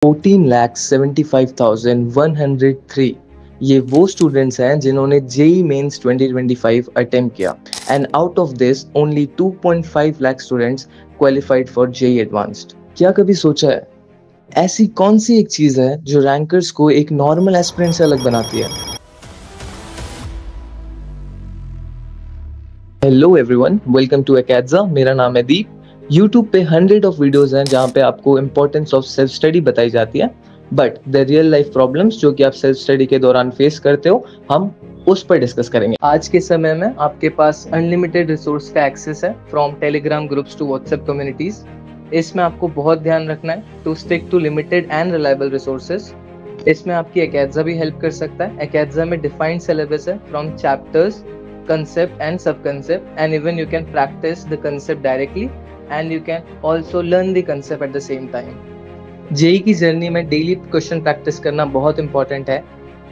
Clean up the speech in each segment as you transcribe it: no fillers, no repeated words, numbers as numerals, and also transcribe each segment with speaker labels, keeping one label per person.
Speaker 1: 14,75,103 ये वो स्टूडेंट्स हैं जिन्होंने जेई मेंस 2025 अटेम्प्ट किया and out of this only 2.5 lakh students qualified for JEE advanced. क्या कभी सोचा है ऐसी कौन सी एक चीज है जो रैंकर्स को एक नॉर्मल एस्पिरेंट से अलग बनाती है? Hello everyone, welcome to Acadza. मेरा नाम है दीप। यूट्यूब पे 100 ऑफ वीडियोस हैं जहाँ पे आपको इम्पोर्टेंस ऑफ सेल्फ स्टडी बताई जाती है, but the real life problems जो कि आप सेल्फ स्टडी के दौरान फेस करते हो, हम उस पर डिस्कस करेंगे। आज के समय में आपके पास अनलिमिटेड रिसोर्स का एक्सेस है, from Telegram groups to WhatsApp communities. इसमें आपको बहुत ध्यान रखना है to stick to limited and reliable resources. इसमें आपकी एकेडजा भी हेल्प कर सकता है। एकेडजा में डिफाइंड सिलेबस है from chapters, concept and sub-concept, and even you can practice the concept directly and you can also learn the concept at the same time. JEE की journey में डेली क्वेश्चन प्रैक्टिस करना बहुत important है।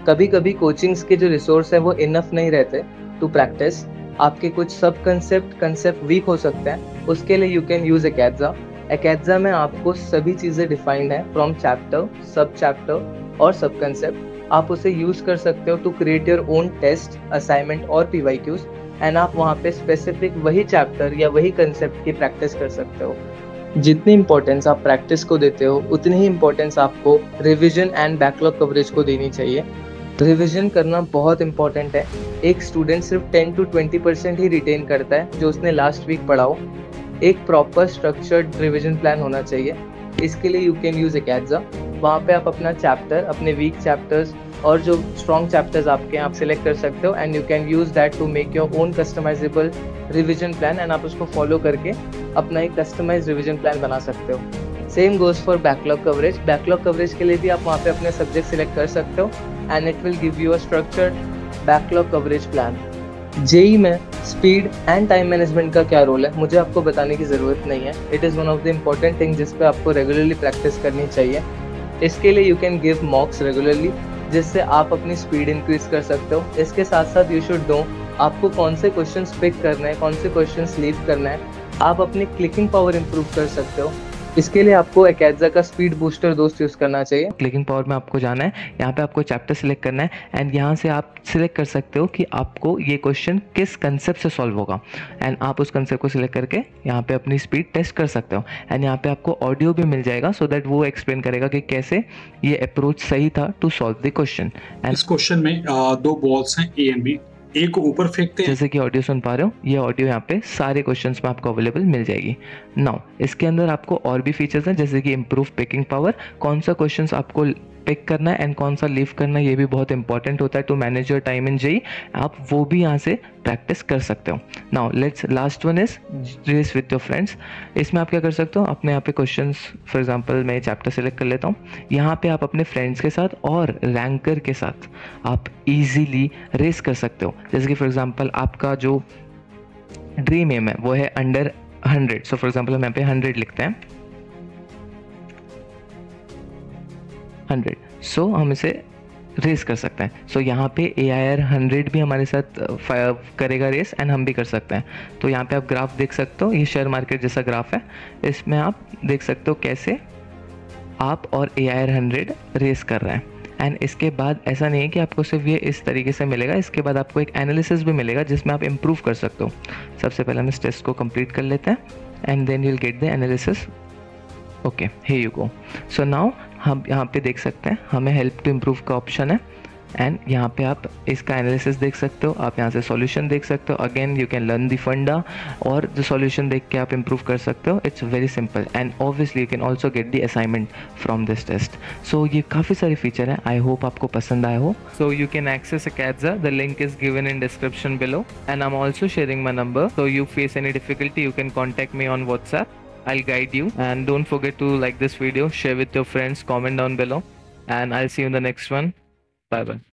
Speaker 1: कभी कभी coachings के जो resource है वो इनफ नहीं रहते टू प्रैक्टिस। आपके कुछ सब कंसेप्ट वीक हो सकते हैं, उसके लिए यू कैन यूज एकेडजा। एकेडजा में आपको सभी चीज़ें डिफाइंड है फ्रॉम चैप्टर, सब चैप्टर और सब कंसेप्ट। आप उसे यूज कर सकते हो to create your own test, assignment और पीवाईक्यूज, एंड आप वहाँ पे स्पेसिफिक वही चैप्टर या वही कंसेप्ट की प्रैक्टिस कर सकते हो। जितनी इंपॉर्टेंस आप प्रैक्टिस को देते हो उतनी ही इंपॉर्टेंस आपको रिवीजन एंड बैकलॉग कवरेज को देनी चाहिए। रिवीजन करना बहुत इंपॉर्टेंट है। एक स्टूडेंट सिर्फ 10 to 20% ही रिटेन करता है जो उसने लास्ट वीक पढ़ा हो। एक प्रॉपर स्ट्रक्चर्ड रिवीजन प्लान होना चाहिए। इसके लिए यू कैन यूज एकेडजा। वहाँ पे आप अपना चैप्टर, अपने वीक चैप्टर्स और जो स्ट्रॉन्ग चैप्टर्स आपके हैं आप सिलेक्ट कर सकते हो, and you can use that to make your own customisable revision plan, and आप उसको फॉलो करके अपना एक कस्टमाइज रिवीजन प्लान बना सकते हो। Same goes for backlog coverage. Backlog coverage के लिए भी आप वहाँ पे अपने सब्जेक्ट सिलेक्ट कर सकते हो, and it will give you a structured backlog coverage plan. JEE में स्पीड एंड टाइम मैनेजमेंट का क्या रोल है मुझे आपको बताने की ज़रूरत नहीं है। It is one of the important thing जिस पे आपको रेगुलरली प्रैक्टिस करनी चाहिए। इसके लिए यू कैन गिव मॉक्स रेगुलरली, जिससे आप अपनी स्पीड इंक्रीज कर सकते हो। इसके साथ साथ यू शुड नो आपको कौन से क्वेश्चंस पिक करना है, कौन से क्वेश्चंस लीव करना है। आप अपनी क्लिकिंग पावर इंप्रूव कर सकते हो। इसके लिए आपको एकेडजा का स्पीड बूस्टर दोस्त यूज़ करना चाहिए। क्लिकिंग पावर में आपको जाना है, यहाँ पे आपको चैप्टर सिलेक्ट करना है, एंड यहाँ से आप सिलेक्ट कर सकते हो कि आपको ये क्वेश्चन किस कंसेप्ट से सॉल्व होगा, एंड आप उस कंसेप्ट को सिलेक्ट करके यहाँ पे अपनी स्पीड टेस्ट कर सकते हो। एंड यहाँ पे आपको ऑडियो भी मिल जाएगा, सो दैट वो एक्सप्लेन करेगा कि कैसे ये अप्रोच सही था to solve the question. And
Speaker 2: इस क्वेश्चन में दो बॉल्स हैं ए एंड बी, एक को ऊपर फेंकते हैं।
Speaker 1: जैसे कि ऑडियो सुन पा रहे हो, ये ऑडियो यहाँ पे सारे क्वेश्चंस में आपको अवेलेबल मिल जाएगी। नाउ इसके अंदर आपको और भी फीचर्स हैं, जैसे कि इम्प्रूव पिकिंग पावर, कौन सा क्वेश्चंस आपको पिक करना है एंड कौन सा लीव करना है, ये भी बहुत इंपॉर्टेंट होता है to manage your time in JEE. आप वो भी यहाँ से प्रैक्टिस कर सकते हो। Now let's last one is race with your friends. इसमें आप क्या कर सकते हो, अपने यहाँ पे क्वेश्चंस, फॉर एग्जांपल मैं चैप्टर सेलेक्ट कर लेता हूँ। यहाँ पे आप अपने फ्रेंड्स के साथ और रैंकर के साथ आप इजीली रेस कर सकते हो। जैसे कि फॉर एग्जांपल आपका जो ड्रीम एम है वो है अंडर 100, सो फॉर एग्जांपल हम यहाँ पे 100 लिखते हैं, 100, सो हम इसे रेस कर सकते हैं। सो यहाँ पे AIR 100 भी हमारे साथ करेगा रेस, एंड हम भी कर सकते हैं। तो यहाँ पे आप ग्राफ देख सकते हो, ये शेयर मार्केट जैसा ग्राफ है। इसमें आप देख सकते हो कैसे आप और AIR 100 रेस कर रहे हैं। एंड इसके बाद ऐसा नहीं है कि आपको सिर्फ ये इस तरीके से मिलेगा, इसके बाद आपको एक एनालिसिस भी मिलेगा जिसमें आप इम्प्रूव कर सकते हो। सबसे पहले हम इस टेस्ट को कंप्लीट कर लेते हैं, and then you will get the analysis. Okay, here you go. So now हम यहाँ पे देख सकते हैं हमें हेल्प टू इम्प्रूव का ऑप्शन है, एंड यहाँ पे आप इसका एनालिसिस देख सकते हो। आप यहाँ से सॉल्यूशन देख सकते हो। Again you can learn the फंडा, और जो सॉल्यूशन देख के आप इम्प्रूव कर सकते हो। It's very simple, and obviously you can also get the assignment from this test. So ये काफ़ी सारे फीचर हैं, आई होप आपको पसंद आया हो। So you can access Acadza, the link is given in description below, and I am also sharing my number, so you face any difficulty you can contact me on WhatsApp. I'll guide you, and don't forget to like this video, share with your friends, comment down below, and I'll see you in the next one. Bye bye.